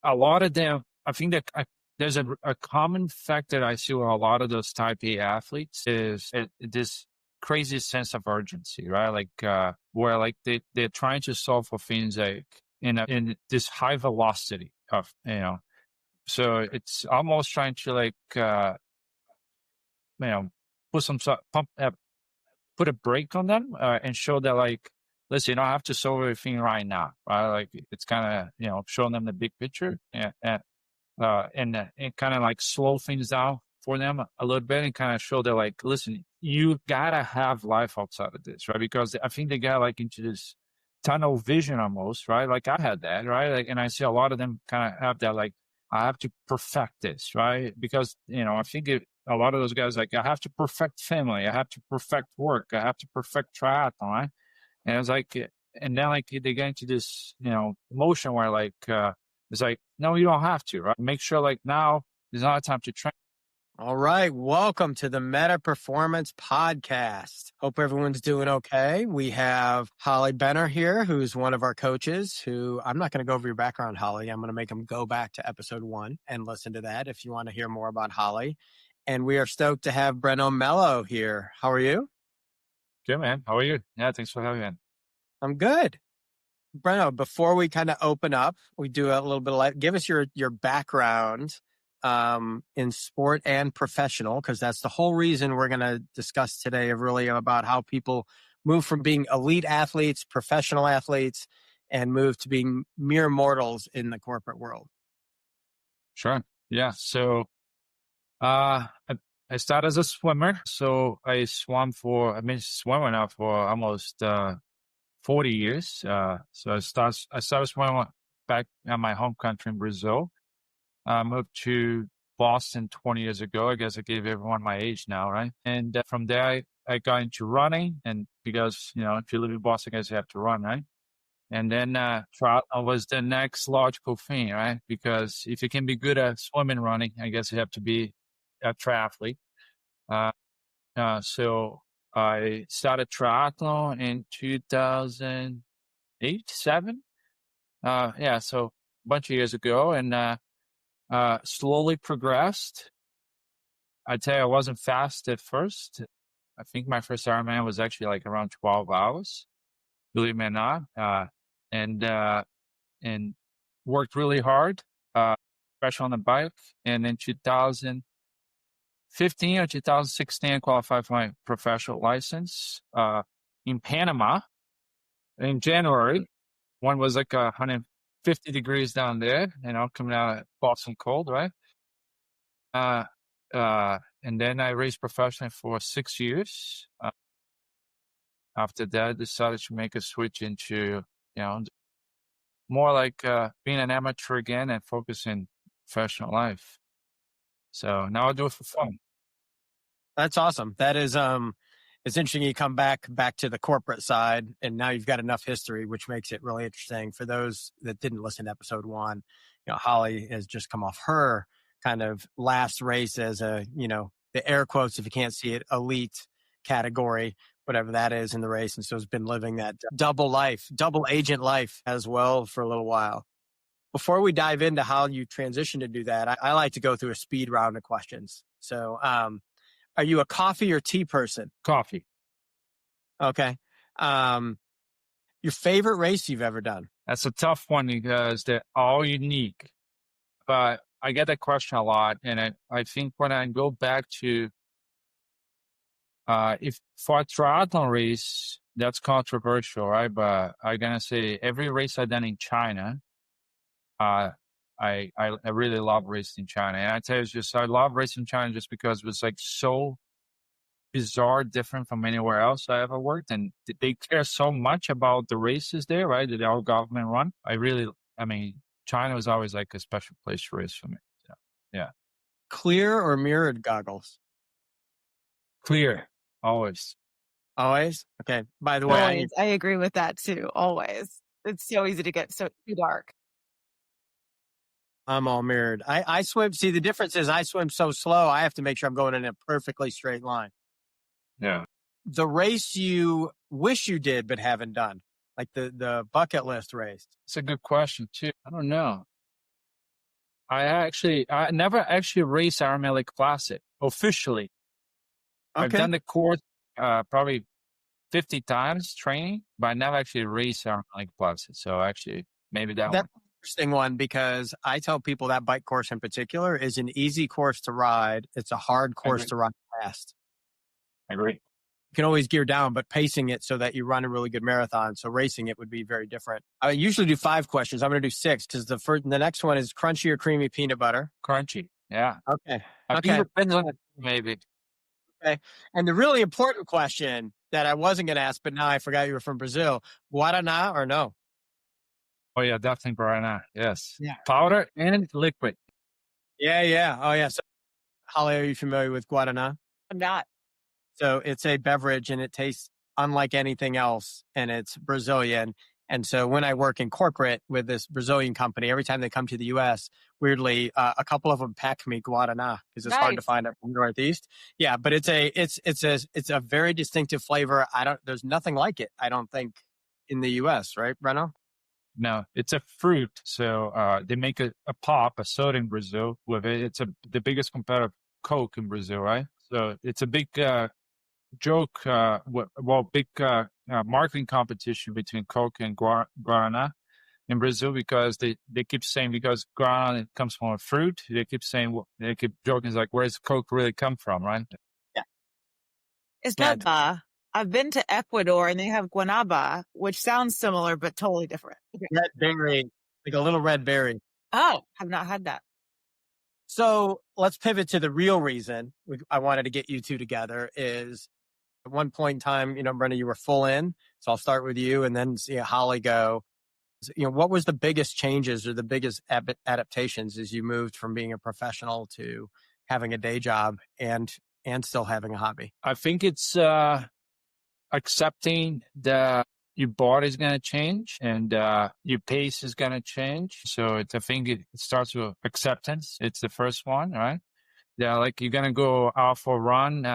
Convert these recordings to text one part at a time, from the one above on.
a lot of them, I think that there's a common fact that I see with a lot of those type A athletes is this crazy sense of urgency, right? Where like they're trying to solve for things like in this high velocity of, so it's almost trying to you know, put some put a brake on them, and show that like, listen, you don't have to solve everything right now, right? Like it's kind of, showing them the big picture and kind of like slow things down for them a little bit and kind of show that like, listen, you gotta have life outside of this, right? Because I think they got like into this tunnel vision almost, right? Like I had that, right? Like, and I see a lot of them kind of have that, like, I have to perfect this, right? Because, I think a lot of those guys, like, I have to perfect family. I have to perfect work. I have to perfect triathlon, right? And it's like, and then like they get into this, motion where like, it's like, no, you don't have to, right? Make sure like now is not a time to train. All right. Welcome to the Meta Performance Podcast. Hope everyone's doing okay. We have Holly Benner here, who's one of our coaches who I'm not going to go over your background, Holly. I'm going to make them go back to episode 1 and listen to that if you want to hear more about Holly. And we are stoked to have Breno Mello here. How are you? Good, man. How are you? Yeah, thanks for having me. I'm good. Breno, before we kind of open up, we do a little bit of give us your background in sport and professional, because that's the whole reason we're going to discuss today, really about how people move from being elite athletes, professional athletes, and move to being mere mortals in the corporate world. Sure. Yeah. So, I started as a swimmer. So I've been swimming now for almost, 40 years. So I started swimming back in my home country in Brazil. I moved to Boston 20 years ago. I guess I gave everyone my age now, right? And from there, I got into running. And because, if you live in Boston, I guess you have to run, right? And then triathlon was the next logical thing, right? Because if you can be good at swimming and running, I guess you have to be a triathlete. So I started triathlon in 2008, 7. Yeah, so a bunch of years ago, and slowly progressed. I'd say I wasn't fast at first. I think my first Ironman was actually like around 12 hours, believe me or not. And worked really hard, especially on the bike. And in 2015 or 2016, I qualified for my professional license in Panama in January. One was like 150 degrees down there, coming out of Boston cold, right? And then I raced professionally for 6 years. After that, I decided to make a switch into, more like being an amateur again and focusing professional life. So now I do it for fun. That's awesome. That is, it's interesting you come back to the corporate side, and now you've got enough history, which makes it really interesting. For those that didn't listen to episode 1, Holly has just come off her kind of last race as a, the air quotes, if you can't see it, elite category, whatever that is in the race. And so has been living that double agent life as well for a little while. Before we dive into how you transition to do that, I like to go through a speed round of questions. So, are you a coffee or tea person? Coffee. Okay. Your favorite race you've ever done? That's a tough one because they're all unique. But I get that question a lot. And I think when I go back to, if for a triathlon race, that's controversial, right? But I'm going to say every race I've done in China, I really love racing in China. And I tell you, I love racing in China just because it was like so bizarre, different from anywhere else I ever worked. And they care so much about the races there, right? That our government run. China was always like a special place to race for me. So, yeah. Clear or mirrored goggles? Clear. Always. Always? Okay. By the way, always. I agree with that too. Always. It's so easy to get so too dark. I'm all mirrored. I swim. See, the difference is I swim so slow, I have to make sure I'm going in a perfectly straight line. Yeah. The race you wish you did but haven't done, like the bucket list race. It's a good question too. I don't know. I never actually raced Ironman Lake Placid officially. I've Okay. done the course probably 50 times training, but I never actually raced Ironman Lake Placid. So actually, maybe that That's one. an interesting one because I tell people that bike course in particular is an easy course to ride. It's a hard I course agree. to ride fast. I agree. You can always gear down, but pacing it so that you run a really good marathon. So racing it would be very different. I usually do 5 questions. I'm going to do 6 because the next one is crunchy or creamy peanut butter. Crunchy. Yeah. Okay. I think it Okay. depends on it, maybe. Okay. And the really important question that I wasn't going to ask, but now I forgot you were from Brazil. Guaraná or no? Oh yeah, definitely Breno. Yes. Yeah. Powder and liquid. Yeah. Yeah. Oh, yeah. So, Holly, are you familiar with Guaraná? I'm not. So it's a beverage and it tastes unlike anything else and it's Brazilian. And so when I work in corporate with this Brazilian company, every time they come to the US, weirdly, a couple of them pack me Guaraná because it's hard to Nice. find up in the Northeast. Yeah, but it's a very distinctive flavor. There's nothing like it, I don't think, in the US, right, Breno? No, it's a fruit. So they make a pop, a soda in Brazil with it. It's the biggest competitor of Coke in Brazil, right? So it's a big joke, big marketing competition between Coke and Guaraná in Brazil because they keep saying because Guaraná comes from a fruit. They keep saying, they keep joking, it's like, where's Coke really come from, right? Yeah. It's Yeah. not I've been to Ecuador and they have guanaba, which sounds similar but totally different. Okay. Red berry, like a little red berry. Oh, have not had that. So let's pivot to the real reason I wanted to get you two together is at one point in time, Brenda, you were full in. So I'll start with you and then see Holly go. What was the biggest changes or the biggest adaptations as you moved from being a professional to having a day job and still having a hobby? I think it's accepting that your body is going to change and your pace is going to change. So I think it starts with acceptance. It's the first one, right? Yeah, like you're going to go out for a run,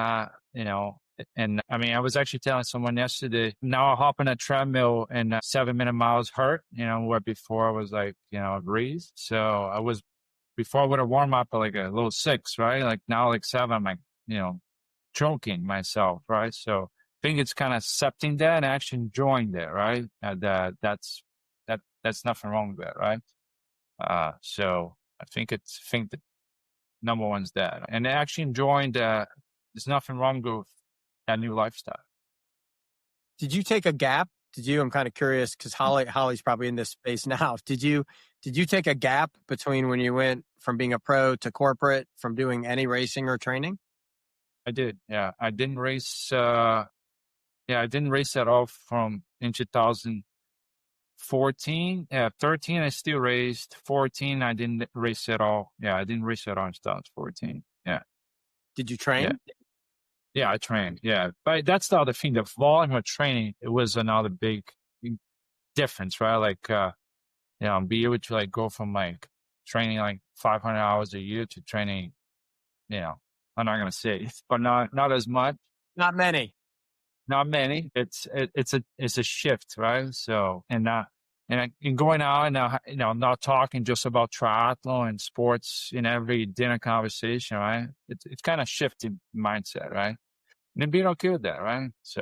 and I mean, I was actually telling someone yesterday, now I hop on a treadmill and 7-minute miles hurt, where before I was like, a breeze. So before I would have warmed up at like a little 6, right? Like now, like 7, I'm like, choking myself, right? So I think it's kind of accepting that and actually enjoying that, right? That's nothing wrong with that, right? So I think the number one's that, and actually enjoying that. There's nothing wrong with that new lifestyle. Did you take a gap? I'm kind of curious because Holly's probably in this space now. Did you take a gap between when you went from being a pro to corporate, from doing any racing or training? I did. Yeah. I didn't race. I didn't race at all from in 2014. 13, I still raced. 14, I didn't race at all. Yeah. I didn't race at all in 2014. Yeah. Did you train? Yeah. Yeah, I trained. Yeah. But that's the other thing. The volume of training, it was another big difference, right? Like, be able to like go from like training like 500 hours a year to training, I'm not going to say, but not as much. Not many. Not many. It's a shift, right? So, and in going out and, not talking just about triathlon and sports in every dinner conversation, right? It's kind of shifting mindset, right? And being okay with that, right? So.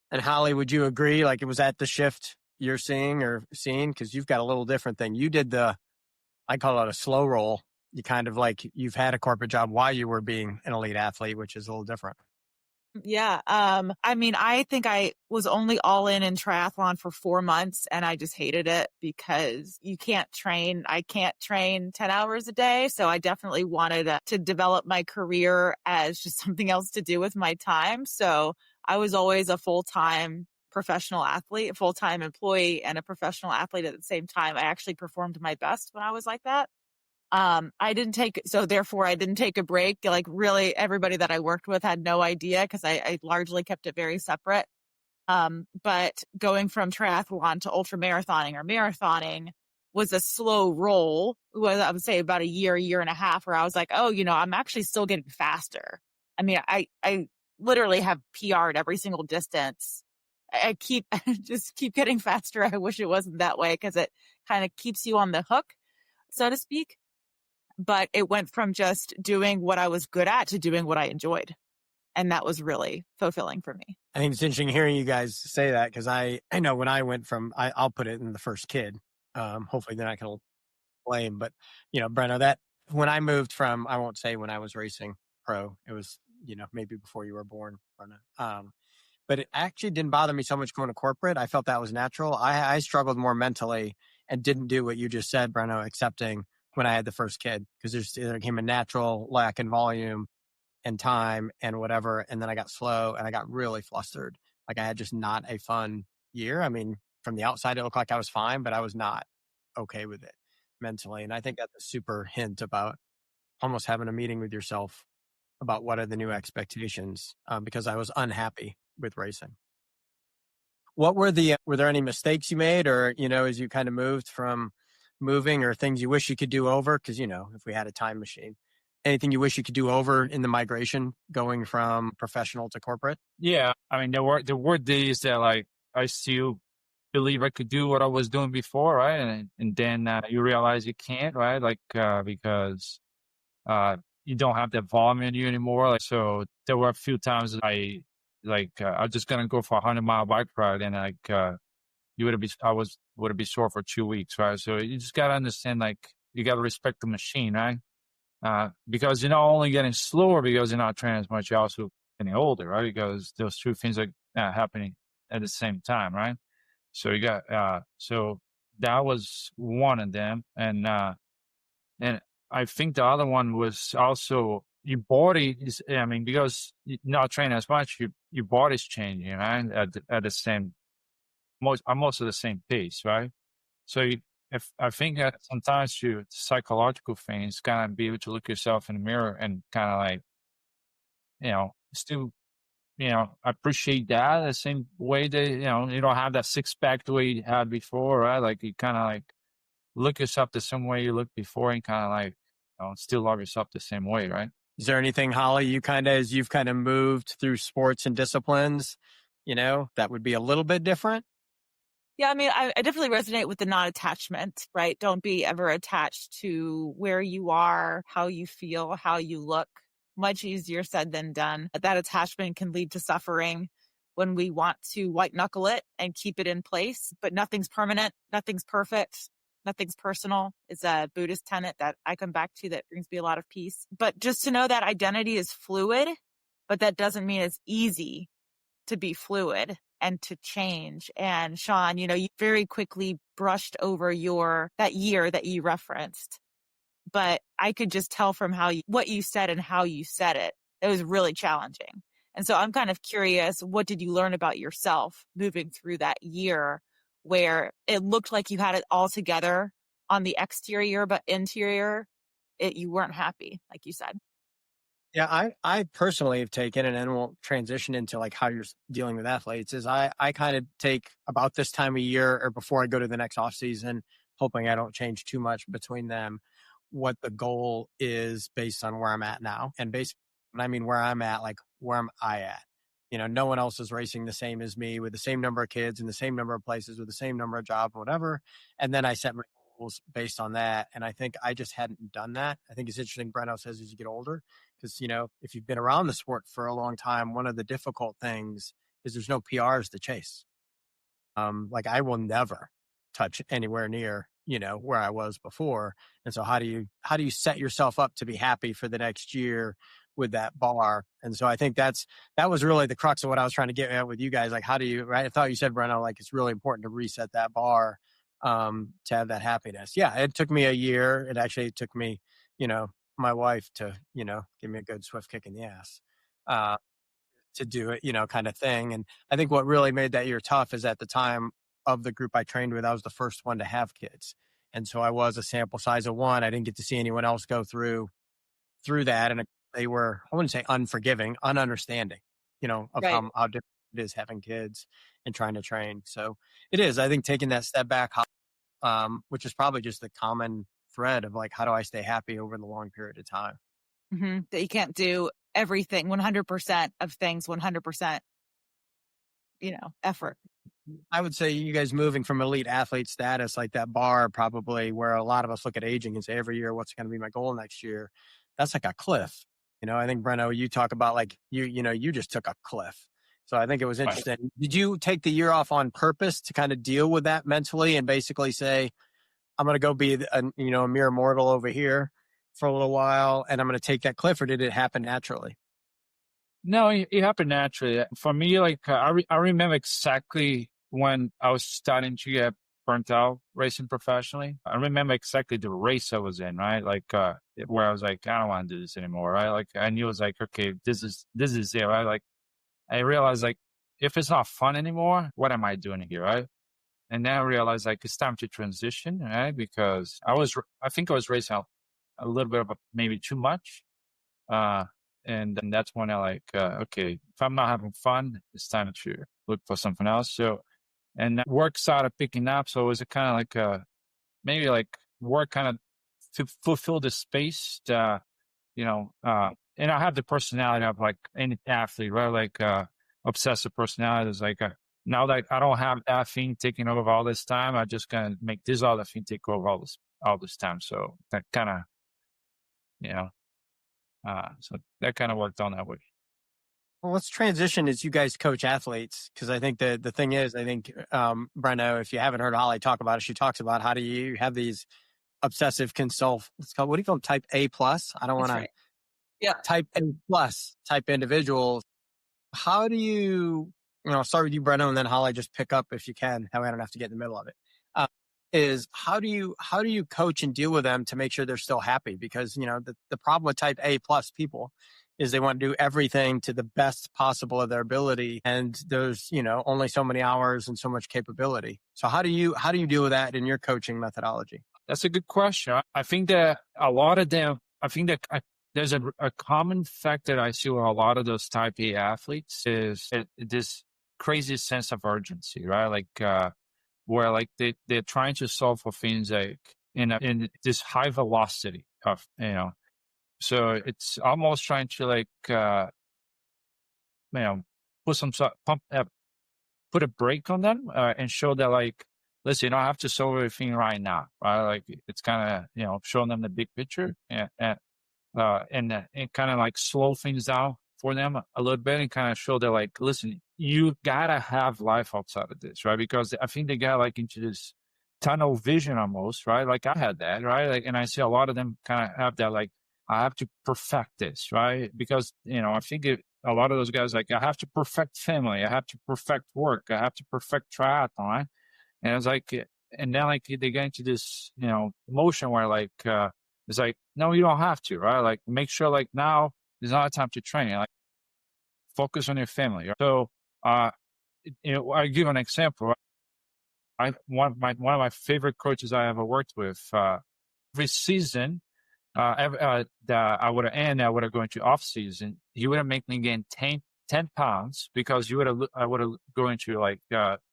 And Holly, would you agree? Like it was at the shift you're seeing? Because you've got a little different thing. You did I call it a slow roll. You kind of like you've had a corporate job while you were being an elite athlete, which is a little different. Yeah. I mean, I think I was only all in triathlon for 4 months and I just hated it because I can't train 10 hours a day. So I definitely wanted to develop my career as just something else to do with my time. So I was always a full-time professional athlete, a full-time employee and a professional athlete at the same time. I actually performed my best when I was like that. Therefore I didn't take a break. Like really everybody that I worked with had no idea because I largely kept it very separate. But going from triathlon to ultra marathoning or marathoning was a slow roll. I would say about a year and a half where I was like, oh, I'm actually still getting faster. I mean, I literally have PR'd every single distance. I just keep getting faster. I wish it wasn't that way because it kind of keeps you on the hook, so to speak. but it went from just doing what I was good at to doing what I enjoyed. And that was really fulfilling for me. I think it's interesting hearing you guys say that, because I know when I went from, I'll put it in the first kid. Hopefully they're not going to blame, but Breno, that when I moved from, I won't say when I was racing pro, it was, maybe before you were born, Breno. But it actually didn't bother me so much going to corporate. I felt that was natural. I struggled more mentally and didn't do what you just said, Breno, accepting when I had the first kid, because there came a natural lack in volume and time and whatever. And then I got slow and I got really flustered. Like I had just not a fun year. I mean, from the outside, it looked like I was fine, but I was not okay with it mentally. And I think that's a super hint about almost having a meeting with yourself about what are the new expectations, because I was unhappy with racing. What were there any mistakes you made, or, as you kind of moved from moving, or things you wish you could do over? Cause if we had a time machine, anything you wish you could do over in the migration going from professional to corporate? Yeah. I mean, there were days that like I still believe I could do what I was doing before, right? And then you realize you can't, right? Like because you don't have that volume in you anymore. Like, so there were a few times I'm just gonna go for a 100-mile bike ride, and would have been sore for 2 weeks, right? So you just gotta understand, like you gotta respect the machine, right? Because you're not only getting slower because you're not training as much, you're also getting older, right? Because those two things are happening at the same time, right? So you got so that was one of them, and I think the other one was also your body is. I mean, because you're not training as much, your body's changing, right? At the same almost at the same pace, right? So if I think that sometimes you psychological things kind of be able to look yourself in the mirror and kind of like still appreciate that the same way that you don't have that six pack the way you had before, right? Like you kind of like look yourself the same way you looked before, and kind of like still love yourself the same way, right? Is there anything, Holly, as you've kind of moved through sports and disciplines, that would be a little bit different? Yeah, I mean, I definitely resonate with the non-attachment, right? Don't be ever attached to where you are, how you feel, how you look. Much easier said than done. That attachment can lead to suffering when we want to white knuckle it and keep it in place, but nothing's permanent, nothing's perfect, nothing's personal. It's a Buddhist tenet that I come back to that brings me a lot of peace. But just to know that identity is fluid, but that doesn't mean it's easy to be fluid and to change. And Sean, you very quickly brushed over that year that you referenced, but I could just tell from what you said and how you said it, it was really challenging. And so I'm kind of curious, what did you learn about yourself moving through that year where it looked like you had it all together on the exterior, but interior, you weren't happy, like you said? Yeah, I personally have taken, and then we'll transition into like how you're dealing with athletes, is I kind of take about this time of year or before I go to the next off season, hoping I don't change too much between them, what the goal is based on where I'm at now. And basically, when I mean where I'm at, like where am I at? No one else is racing the same as me, with the same number of kids in the same number of places, with the same number of jobs, whatever. And then I set my goals based on that. And I think I just hadn't done that. I think it's interesting, Breno says, as you get older, because, if you've been around the sport for a long time, one of the difficult things is there's no PRs to chase. Like I will never touch anywhere near, where I was before. And so how do you set yourself up to be happy for the next year with that bar? And so I think that was really the crux of what I was trying to get at with you guys. Like, how do you, right? I thought you said, Breno, like it's really important to reset that bar, to have that happiness. Yeah. It took me a year. It actually took me, my wife to, give me a good swift kick in the ass, to do it, kind of thing. And I think what really made that year tough is at the time of the group I trained with, I was the first one to have kids. And so I was a sample size of one. I didn't get to see anyone else go through that. And they were, I wouldn't say unforgiving, ununderstanding, of Right. how different it is having kids and trying to train. So it is, I think, taking that step back, which is probably just the common thread of like, how do I stay happy over the long period of time? Mm-hmm. That you can't do everything 100% of things 100%, effort. I would say you guys moving from elite athlete status, like that bar, probably where a lot of us look at aging and say every year, what's going to be my goal next year? That's like a cliff. I think Breno, you talk about like you just took a cliff. So I think it was Right. interesting. Did you take the year off on purpose to kind of deal with that mentally and basically say, I'm going to go be a mere mortal over here for a little while and I'm going to take that cliff, or did it happen naturally? No, it happened naturally. For me, like I remember exactly when I was starting to get burnt out racing professionally. I remember exactly the race I was in, right? Like where I was like, I don't want to do this anymore, right? Like I knew it was like, okay, this is it, right? Like I realized like if it's not fun anymore, what am I doing here, right? And then I realized like it's time to transition, right? Because I think I was racing a little bit of maybe too much. Uh, and then that's when I like, okay, if I'm not having fun, it's time to look for something else. So, and work started picking up. So it was a kind of like, maybe like work kind of to fulfill the space, you know, and I have the personality of like any athlete, right? Like, obsessive personality is like, now that I don't have that thing taking over all this time, I just gonna make this other thing take over all this time. So that kind of, you know, so that kind of worked on that way. Well, let's transition as you guys coach athletes, because I think the thing is, I think Breno, if you haven't heard Holly talk about it, she talks about how do you have these obsessive consult. It's called, what do you call them? Type A plus. I don't want That's to right. Yeah. type A plus type individuals. How do start with you, Breno, and then Holly, just pick up if you can. That way I don't have to get in the middle of it. Is how do you coach and deal with them to make sure they're still happy? Because the problem with type A plus people is they want to do everything to the best possible of their ability, and there's only so many hours and so much capability. So how do you deal with that in your coaching methodology? That's a good question. I think that a lot of them, I think that there's a common fact that I see with a lot of those type A athletes is this crazy sense of urgency, right? Like, where like they're trying to solve for things like in this high velocity of, so it's almost trying to like, you know, put some pump, put a brake on them, and show that like, listen, you don't have to solve everything right now, right? Like it's kind of, showing them the big picture, and kind of like slow things down for them a little bit and kind of show that like, listen, you gotta have life outside of this, right? Because I think they got like into this tunnel vision almost, right? Like I had that, right? Like, and I see a lot of them kind of have that, like, I have to perfect this, right? Because, I think a lot of those guys, like, I have to perfect family. I have to perfect work. I have to perfect triathlon, right? And it's like, and then like they get into this, motion where like, it's like, no, you don't have to, right? Like make sure like now is not a time to train. Like focus on your family. Right? So, I give an example. One of my favorite coaches I ever worked with, every season, that I would have go into off season, he would have make me gain 10 pounds because I would have go into like,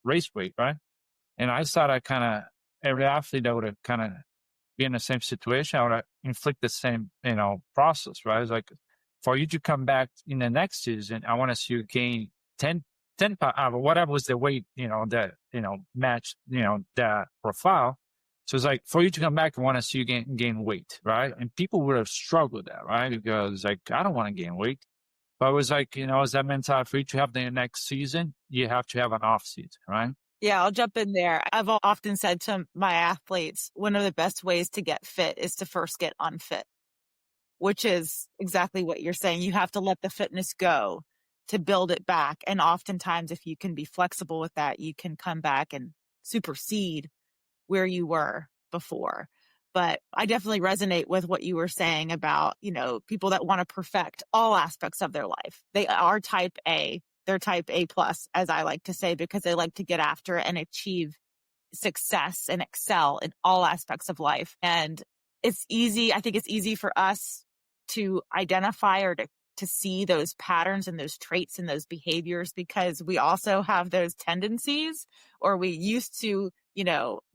race weight, right? And I thought every athlete that would have kind of be in the same situation, I would inflict the same, process, right? It's like, for you to come back in the next season, I want to see you gain 10 pounds, whatever was the weight, that, matched, that profile. So it's like, for you to come back, I want to see you gain weight, right? And people would have struggled with that, right? Because like, I don't want to gain weight. But it was like, is that mentality for you to have the next season, you have to have an off season, right? Yeah, I'll jump in there. I've often said to my athletes, one of the best ways to get fit is to first get unfit, which is exactly what you're saying. You have to let the fitness go to build it back. And oftentimes, if you can be flexible with that, you can come back and supersede where you were before. But I definitely resonate with what you were saying about, people that want to perfect all aspects of their life. They are type A. They're type A plus, as I like to say, because they like to get after and achieve success and excel in all aspects of life. And it's easy. I think it's easy for us to identify or to see those patterns and those traits and those behaviors because we also have those tendencies, or we used to,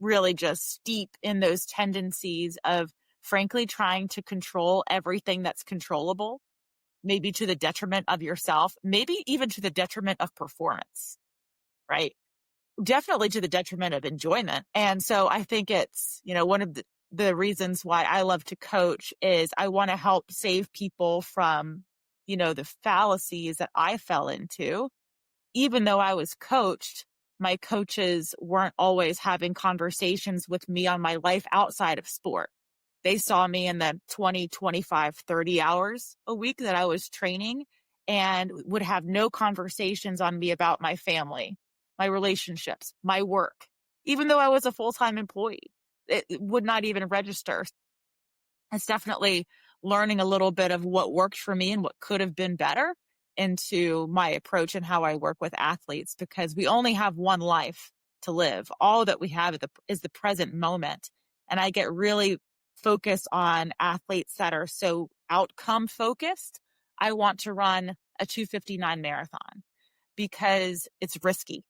really just steep in those tendencies of frankly trying to control everything that's controllable, maybe to the detriment of yourself, maybe even to the detriment of performance, right? definitely to the detriment of enjoyment. And so I think it's, one of the reasons why I love to coach is I want to help save people from, the fallacies that I fell into. Even though I was coached, my coaches weren't always having conversations with me on my life outside of sport. They saw me in the 20, 25, 30 hours a week that I was training and would have no conversations on me about my family, my relationships, my work. Even though I was a full-time employee, it would not even register. It's definitely learning a little bit of what worked for me and what could have been better into my approach and how I work with athletes, because we only have one life to live. All that we have is the present moment. And I get really focused on athletes that are so outcome focused. I want to run a 2:59 marathon because it's risky.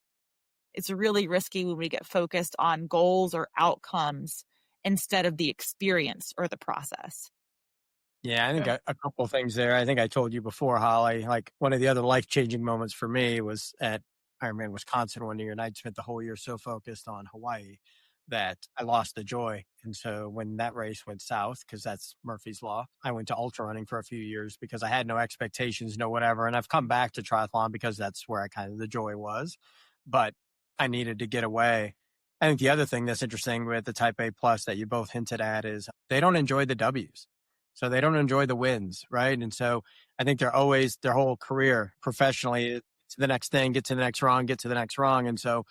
It's really risky when we get focused on goals or outcomes instead of the experience or the process. Yeah, I think Yeah. a couple of things there. I think I told you before, Holly, like one of the other life-changing moments for me was at Ironman Wisconsin one year, and I'd spent the whole year so focused on Hawaii that I lost the joy. And so when that race went south, because that's Murphy's Law, I went to ultra running for a few years because I had no expectations, no whatever. And I've come back to triathlon because that's where I kind of the joy was. But I needed to get away. I think the other thing that's interesting with the Type A plus that you both hinted at is they don't enjoy the W's. So they don't enjoy the wins, right? And so I think they're always, their whole career professionally, to the next thing, get to the next rung, get to the next rung. And so,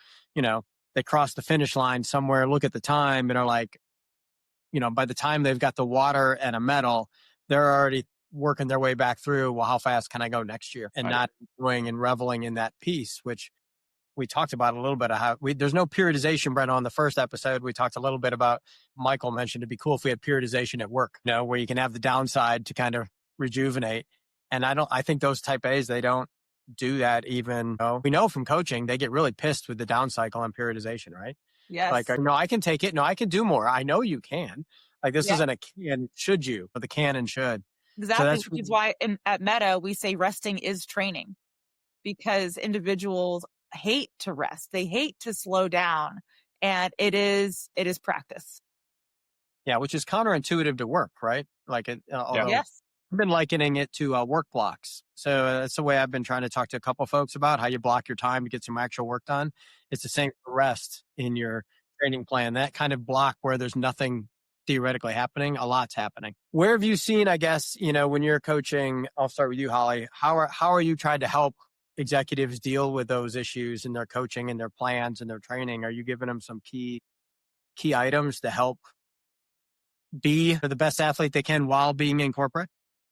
they cross the finish line somewhere, look at the time and are like, by the time they've got the water and a medal, they're already working their way back through, well, how fast can I go next year? And not enjoying and reveling in that piece, which we talked about a little bit of how there's no periodization, Breno. On the first episode, we talked a little bit about, Michael mentioned it'd be cool if we had periodization at work, where you can have the downside to kind of rejuvenate. And I think those Type A's, they don't do that even. We know from coaching, they get really pissed with the down cycle and periodization, right? Yes. Like, no, I can take it. No, I can do more. I know you can. Like, this isn't a can, should you, but the can and should. Exactly. So which is why at Meta, we say resting is training, because individuals hate to rest. They hate to slow down, and it is practice. Yeah. Which is counterintuitive to work, right? Like Yes. I've been likening it to work blocks. So that's the way I've been trying to talk to a couple of folks about how you block your time to get some actual work done. It's the same for rest in your training plan. That kind of block where there's nothing theoretically happening, a lot's happening. Where have you seen, I guess, when you're coaching, I'll start with you, Holly, how are you trying to help executives deal with those issues in their coaching and their plans and their training? Are you giving them some key items to help be the best athlete they can while being in corporate?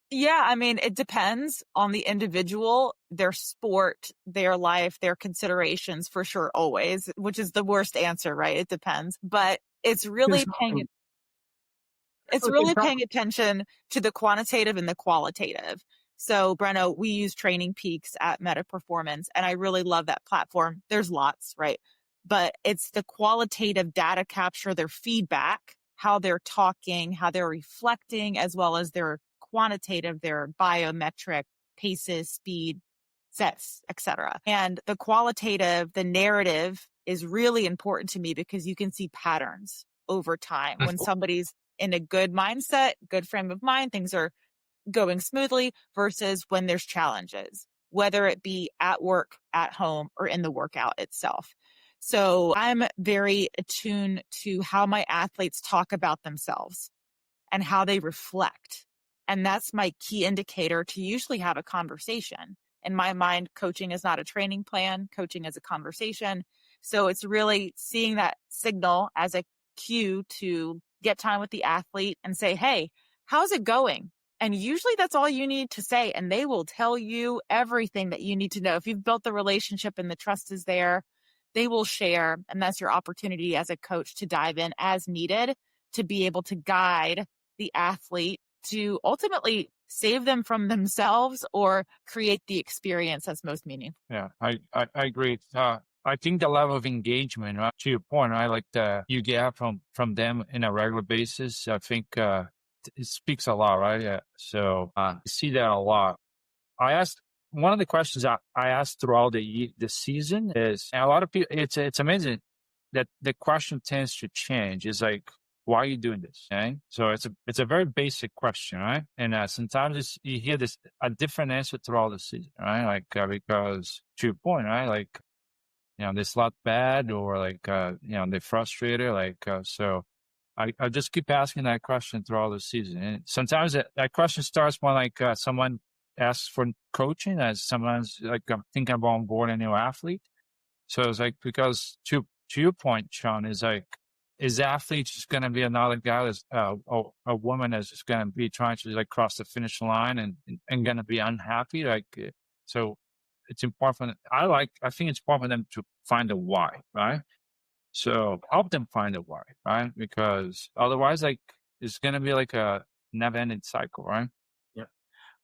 Yeah, I mean, it depends on the individual, their sport, their life, their considerations, for sure, always, which is the worst answer, right? It depends. But it's really paying attention to the quantitative and the qualitative. So, Breno, we use Training Peaks at Meta Performance, and I really love that platform. There's lots, right? But it's the qualitative data capture, their feedback, how they're talking, how they're reflecting, as well as their quantitative, their biometric paces, speed, sets, etc. And the qualitative, the narrative is really important to me because you can see patterns over time. When somebody's in a good mindset, good frame of mind, things are going smoothly versus when there's challenges, whether it be at work, at home, or in the workout itself. So I'm very attuned to how my athletes talk about themselves and how they reflect. And that's my key indicator to usually have a conversation. In my mind, coaching is not a training plan. Coaching is a conversation. So it's really seeing that signal as a cue to get time with the athlete and say, hey, how's it going? And usually that's all you need to say. And they will tell you everything that you need to know. If you've built the relationship and the trust is there, they will share. And that's your opportunity as a coach to dive in as needed to be able to guide the athlete to ultimately save them from themselves or create the experience that's most meaningful. Yeah, I agree. I think the level of engagement, to your point, I like that you get from them in a regular basis. I think it speaks a lot, right? Yeah. So I see that a lot. I asked one of the questions I asked throughout the season is, and a lot of people, it's amazing that the question tends to change. Is like, why are you doing this? Okay? So it's a very basic question, right? And sometimes you hear this a different answer throughout the season, right? Like because to your point, right? Like they slept bad, or like they're frustrated, like so. I just keep asking that question throughout the season, and sometimes that question starts when like someone asks for coaching, as someone's like I'm thinking about on board a new athlete. So it's like, because to your point, Sean, is like, is the athlete just going to be another guy that's a woman that's just going to be trying to like cross the finish line and going to be unhappy? Like, so it's important. I think it's important for them to find a why, right? So help them find a why, right? Because otherwise, like, it's going to be like a never ending cycle, right? Yeah.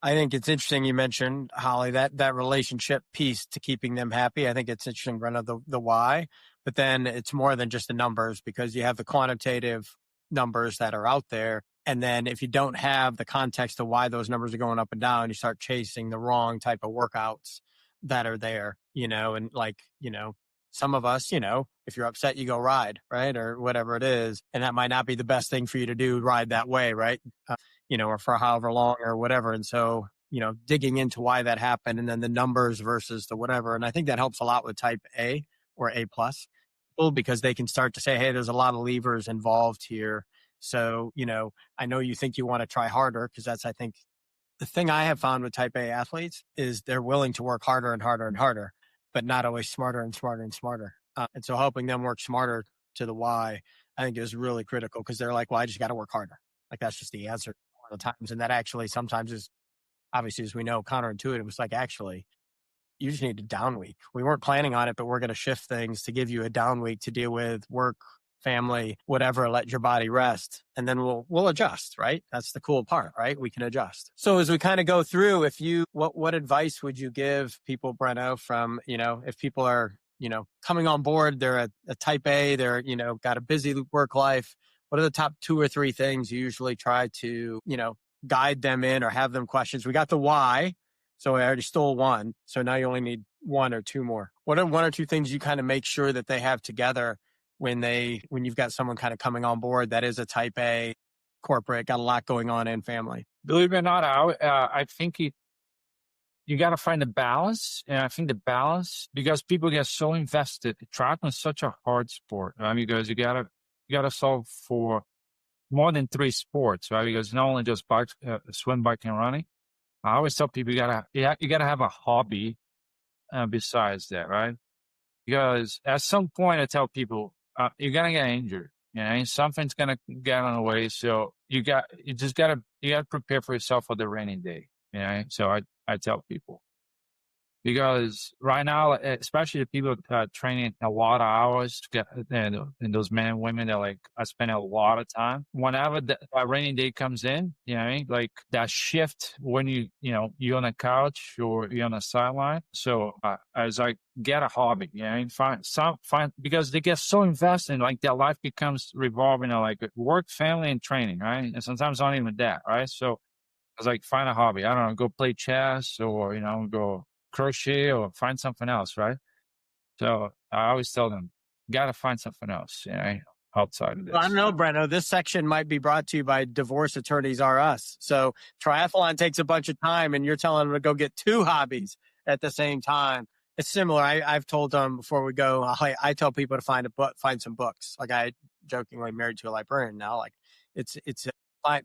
I think it's interesting you mentioned, Holly, that relationship piece to keeping them happy. I think it's interesting, Breno, the why, but then it's more than just the numbers, because you have the quantitative numbers that are out there. And then if you don't have the context of why those numbers are going up and down, you start chasing the wrong type of workouts that are there, and like, some of us, if you're upset, you go ride, right? Or whatever it is. And that might not be the best thing for you to do, ride that way, right? Or for however long or whatever. And so, digging into why that happened, and then the numbers versus the whatever. And I think that helps a lot with type A or A plus people, because they can start to say, hey, there's a lot of levers involved here. So, I know you think you want to try harder, because that's, I think, the thing I have found with type A athletes is they're willing to work harder and harder and harder, but not always smarter and smarter and smarter. And so helping them work smarter to the why, I think, is really critical, because they're like, well, I just got to work harder. Like, that's just the answer a lot of times. And that actually sometimes is, obviously, as we know, counterintuitive. It's like, actually, you just need a down week. We weren't planning on it, but we're going to shift things to give you a down week to deal with work, family, whatever, let your body rest. And then we'll adjust, right? That's the cool part, right? We can adjust. So as we kind of go through, what advice would you give people, Breno, from, if people are, coming on board, they're a type A, they're, got a busy work life. What are the top 2 or 3 things you usually try to, guide them in, or have them questions? We got the why. So I already stole one. So now you only need 1 or 2 more. What are 1 or 2 things you kind of make sure that they have together when you've got someone kind of coming on board that is a type A corporate, got a lot going on in family? Believe it or not, I think you got to find the balance. And I think the balance, because people get so invested. Triathlon is such a hard sport, right? Because you gotta solve for more than 3 sports, right? Because not only just bike, swim, bike, and running. I always tell people you gotta have a hobby besides that, right? Because at some point I tell people you're gonna get injured, something's gonna get on the way. So you gotta prepare for yourself for the rainy day, So I tell people. Because right now, especially the people training a lot of hours to get, and those men and women that like I spend a lot of time. Whenever a rainy day comes in, like that shift when you're on a couch or you're on a sideline. So I was like, get a hobby, find because they get so invested, like their life becomes revolving on like work, family, and training, right? And sometimes not even that, right? So I was like, find a hobby. I don't know, go play chess, or go crochet, or find something else, right? So I always tell them, gotta find something else, outside of this. Well, I don't know, Breno. This section might be brought to you by Divorce Attorneys R Us. So triathlon takes a bunch of time, and you're telling them to go get 2 hobbies at the same time. It's similar. I've told them before we go, I tell people to find some books. Like, I jokingly married to a librarian now. Like, it's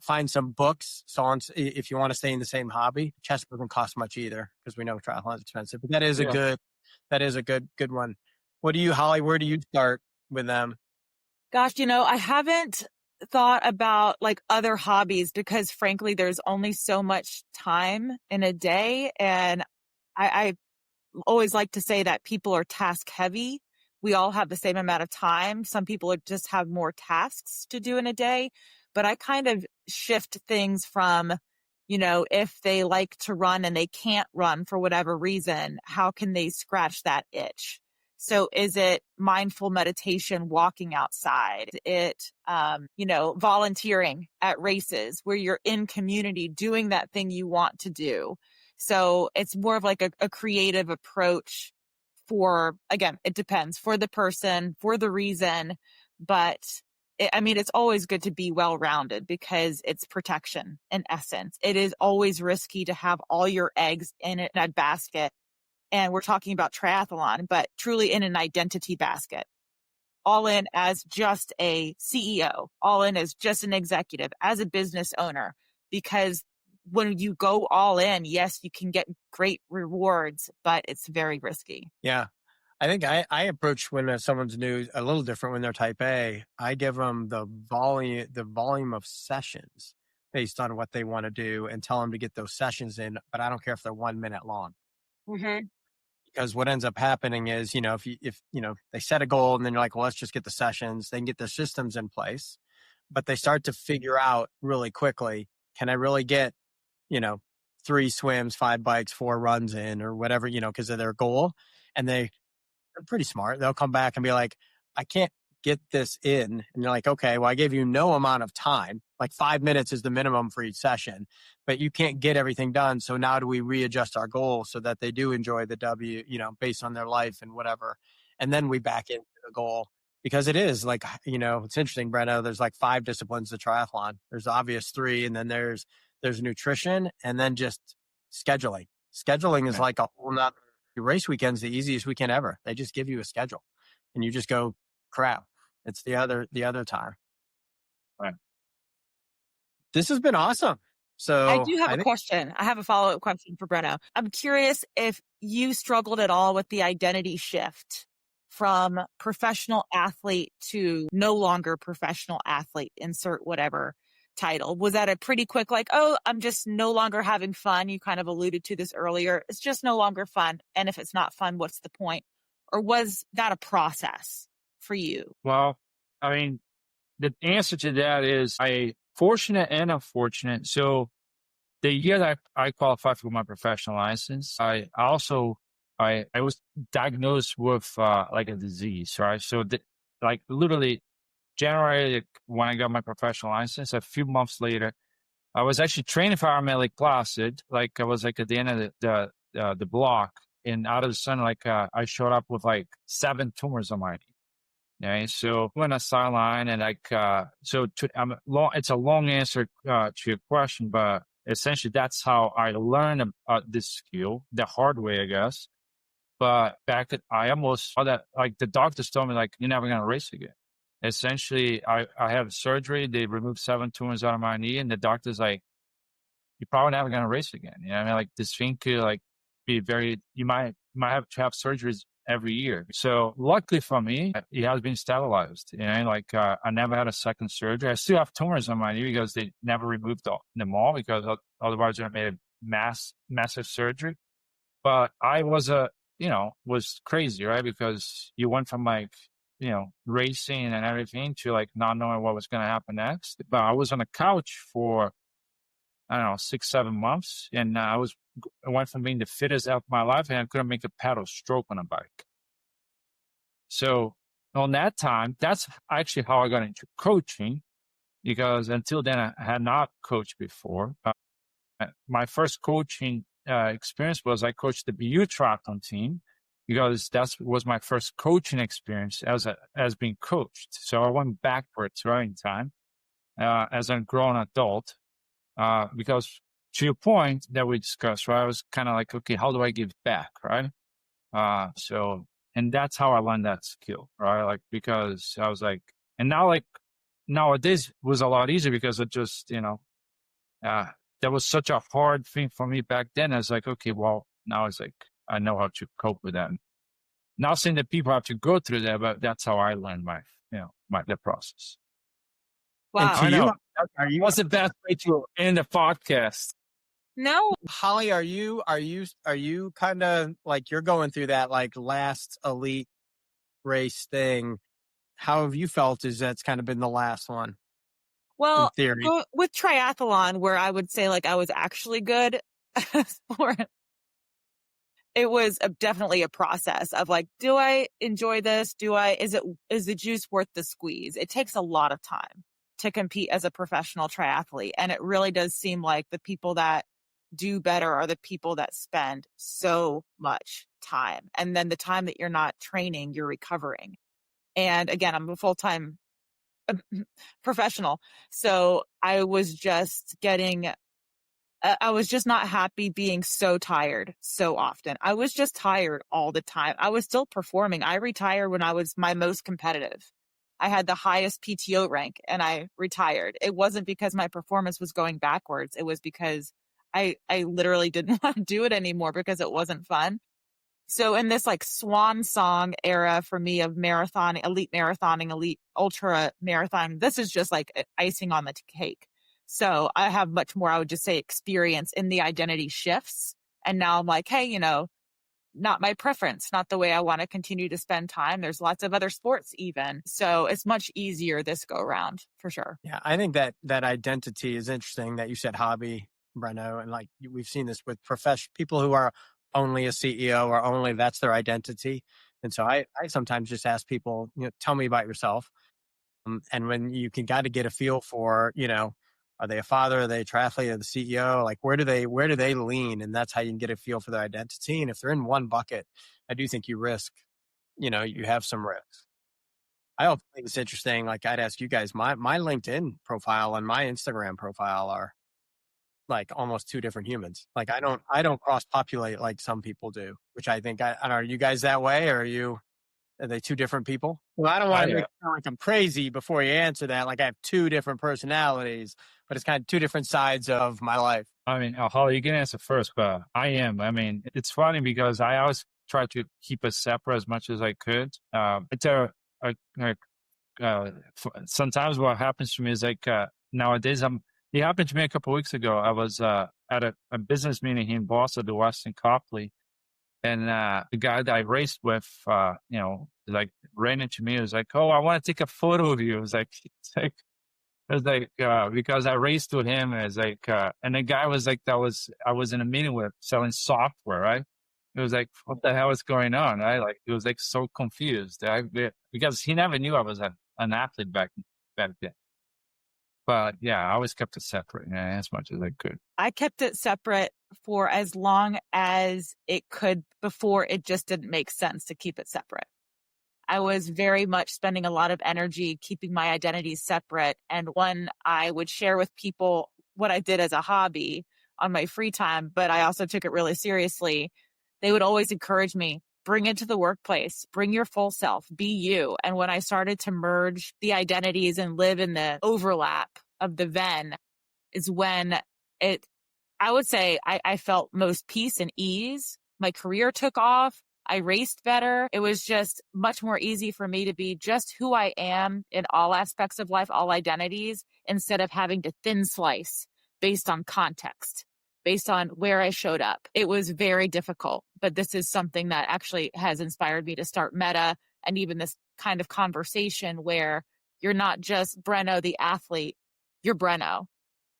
find some books. So if you want to stay in the same hobby, chess doesn't cost much either, because we know triathlon is expensive. But that is a good one. What do you, Holly? Where do you start with them? Gosh, I haven't thought about like other hobbies, because frankly, there's only so much time in a day. And I always like to say that people are task heavy. We all have the same amount of time. Some people just have more tasks to do in a day, but I kind of shift things from, if they like to run and they can't run for whatever reason, how can they scratch that itch? So is it mindful meditation, walking outside? Is it, volunteering at races where you're in community doing that thing you want to do? So it's more of like a creative approach for, again, it depends for the person, for the reason, but it's always good to be well-rounded because it's protection in essence. It is always risky to have all your eggs in a basket. And we're talking about triathlon, but truly in an identity basket. All in as just a CEO, all in as just an executive, as a business owner, because when you go all in, yes, you can get great rewards, but it's very risky. Yeah. I think I approach when someone's new a little different when they're type A. I give them the volume of sessions based on what they want to do and tell them to get those sessions in, but I don't care if they're 1 minute long. Mm-hmm. Because what ends up happening is, if they set a goal and then you're like, well, let's just get the sessions, they can get their systems in place, but they start to figure out really quickly, can I really get, 3 swims, 5 bikes, 4 runs in or whatever, because of their goal. And they're pretty smart. They'll come back and be like, I can't get this in. And you're like, okay, well, I gave you no amount of time. Like 5 minutes is the minimum for each session, but you can't get everything done. So now do we readjust our goal so that they do enjoy the W, based on their life and whatever. And then we back into the goal because it is like, it's interesting, Breno, there's like 5 disciplines to triathlon. There's the obvious 3. And then there's nutrition and then just scheduling. Scheduling is like a whole nother. Your race weekend's the easiest weekend ever. They just give you a schedule and you just go, crap. It's the other time. Right. This has been awesome. So I do have a question. I have a follow-up question for Breno. I'm curious if you struggled at all with the identity shift from professional athlete to no longer professional athlete, insert whatever title. Was that a pretty quick, like, oh, I'm just no longer having fun? You kind of alluded to this earlier. It's just no longer fun. And if it's not fun, what's the point? Or was that a process for you? Well, the answer to that is fortunate and unfortunate. So the year that I qualified for my professional license, I was diagnosed with like a disease, right? So like literally January, when I got my professional license, a few months later, I was actually training for Ironman Lake Placid. Like I was like at the end of the block, and out of the sun, like I showed up with like 7 tumors on my knee. Right, so went on sideline and like it's a long answer to your question, but essentially that's how I learned this skill the hard way, I guess. But I almost saw that, like the doctors told me like you're never gonna race again. Essentially, I had surgery. They removed 7 tumors out of my knee, and the doctor's like, you're probably never gonna race again. Like this thing could like be you might have to have surgeries every year. So luckily for me, it has been stabilized. I never had a second surgery. I still have tumors on my knee because they never removed them all, because otherwise I made a massive surgery. But I was was crazy, right? Because you went from like, racing and everything to like not knowing what was going to happen next. But I was on a couch for, I don't know, 6, 7 months. And I went from being the fittest of my life, and I couldn't make a pedal stroke on a bike. So on that time, that's actually how I got into coaching, because until then I had not coached before. My first coaching experience was I coached the BU triathlon team, because that was my first coaching experience as being coached. So I went backwards right in time as a grown adult, because to your point that we discussed, right, I was kind of like, okay, how do I give back, right? And that's how I learned that skill, right? Like, because I was like, and now like nowadays was a lot easier because it just, that was such a hard thing for me back then. I was like, okay, well, now it's like, I know how to cope with that. Not saying that people have to go through that, but that's how I learned the process. Wow. I know. What's the best way to end a podcast? No. Holly, are you kind of like, you're going through that like last elite race thing? How have you felt as that's kind of been the last one? Well, in theory. With triathlon, where I would say like I was actually good for it, it was definitely a process of like, do I enjoy this? Is the juice worth the squeeze? It takes a lot of time to compete as a professional triathlete. And it really does seem like the people that do better are the people that spend so much time. And then the time that you're not training, you're recovering. And again, I'm a full-time professional. So I was just not happy being so tired so often. I was just tired all the time. I was still performing. I retired when I was my most competitive. I had the highest PTO rank and I retired. It wasn't because my performance was going backwards. It was because I literally didn't want to do it anymore because it wasn't fun. So in this like swan song era for me of marathoning, elite ultra marathon, this is just like icing on the cake. So I have much more, I would just say, experience in the identity shifts. And now I'm like, hey, not my preference, not the way I want to continue to spend time. There's lots of other sports even. So it's much easier this go around for sure. Yeah, I think that identity is interesting that you said hobby, Breno, and like we've seen this with people who are only a CEO or only that's their identity. And so I sometimes just ask people, tell me about yourself. And when you can got to get a feel for, are they a father? Are they a triathlete? Are the CEO? Like where do they lean? And that's how you can get a feel for their identity. And if they're in one bucket, I do think you risk, you have some risk. I also think it's interesting. Like I'd ask you guys, my LinkedIn profile and my Instagram profile are like almost two different humans. Like I don't cross populate like some people do, which I think I don't know, are you guys that way or are they two different people? Well, I don't want to make it sound like I'm crazy before you answer that. Like I have two different personalities, but it's kind of two different sides of my life. I mean, Holly, you can answer first, but I am. I mean, it's funny because I always try to keep it separate as much as I could. Sometimes what happens to me is like nowadays it happened to me a couple of weeks ago. I was at a business meeting here in Boston, the Weston Copley, and the guy that I raced with, like ran into me. He was like, "Oh, I want to take a photo of you." Because I raced with him. It's like, and the guy was like, I was in a meeting with selling software, right? It was like, what the hell is going on? He was like so confused. Because he never knew I was an athlete back then. But yeah, I always kept it separate as much as I could. I kept it separate for as long as it could before it just didn't make sense to keep it separate. I was very much spending a lot of energy keeping my identities separate. And when I would share with people what I did as a hobby on my free time, but I also took it really seriously, they would always encourage me, bring it to the workplace, bring your full self, be you. And when I started to merge the identities and live in the overlap of the Venn is when I would say I felt most peace and ease. My career took off. I raced better. It was just much more easy for me to be just who I am in all aspects of life, all identities, instead of having to thin slice based on context, based on where I showed up. It was very difficult, but this is something that actually has inspired me to start Meta and even this kind of conversation where you're not just Breno, the athlete, you're Breno,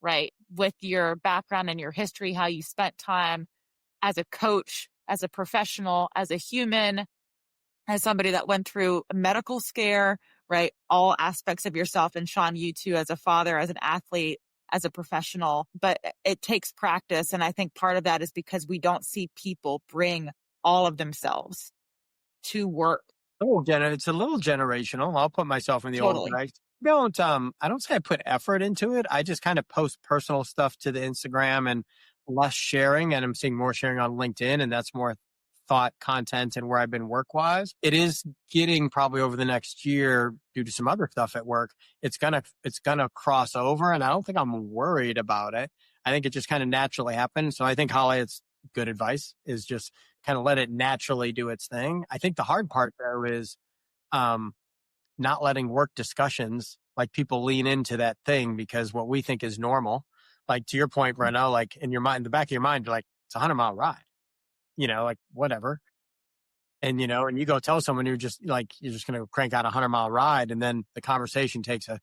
right? With your background and your history, how you spent time as a coach, as a professional, as a human, as somebody that went through a medical scare, right? All aspects of yourself. And Sean, you too, as a father, as an athlete, as a professional, but it takes practice. And I think part of that is because we don't see people bring all of themselves to work. Oh, it's a little generational. I'll put myself in the old guy. I don't say I put effort into it. I just kind of post personal stuff to the Instagram and less sharing. And I'm seeing more sharing on LinkedIn, and that's more thought content and where I've been work wise. It is getting probably over the next year due to some other stuff at work. It's gonna cross over, and I don't think I'm worried about it. I think it just kind of naturally happens. So I think, Holly, it's good advice is just kind of let it naturally do its thing. I think the hard part there is not letting work discussions, like people lean into that thing because what we think is normal, like to your point, Breno, like in your mind, the back of your mind, you're like, it's a 100-mile ride, like whatever. And, and you go tell someone you're just going to crank out a 100-mile ride. And then the conversation takes a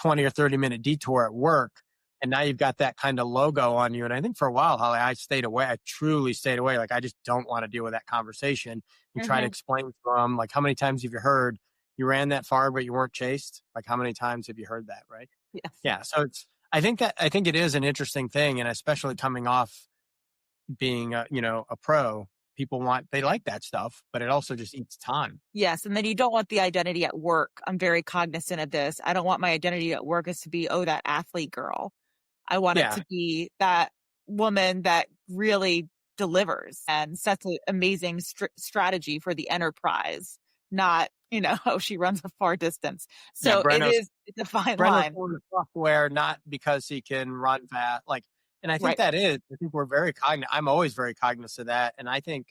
20 or 30-minute detour at work. And now you've got that kind of logo on you. And I think for a while, Holly, I stayed away. I truly stayed away. Like, I just don't want to deal with that conversation and try to explain to them, like, how many times have you heard you ran that far, but you weren't chased? Like, how many times have you heard that? Right. Yes. Yeah. So I think it is an interesting thing. And especially coming off being a pro. They like that stuff, but it also just eats time. Yes. And then you don't want the identity at work. I'm very cognizant of this. I don't want my identity at work is to be, oh, that athlete girl. I want it Yeah. to be that woman that really delivers and sets an amazing strategy for the enterprise, not, oh, she runs a far distance. So it's a fine Breno's line. the software, not because he can run fast. And I think Right. I think we're very cognizant. I'm always very cognizant of that. And I think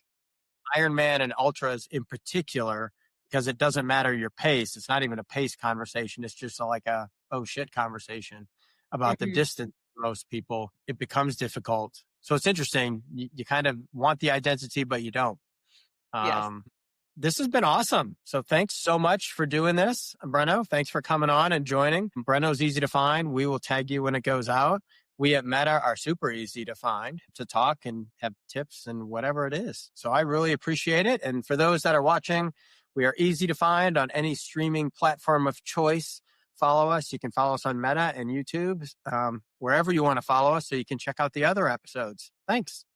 Ironman and ultras in particular, because it doesn't matter your pace. It's not even a pace conversation. It's just like a, oh shit conversation about the distance for most people. It becomes difficult. So it's interesting. You kind of want the identity, but you don't. Yes. This has been awesome. So thanks so much for doing this, Breno. Thanks for coming on and joining. Breno's easy to find. We will tag you when it goes out. We at Meta are super easy to find, to talk and have tips and whatever it is. So I really appreciate it. And for those that are watching, we are easy to find on any streaming platform of choice. Follow us. You can follow us on Meta and YouTube, wherever you want to follow us so you can check out the other episodes. Thanks.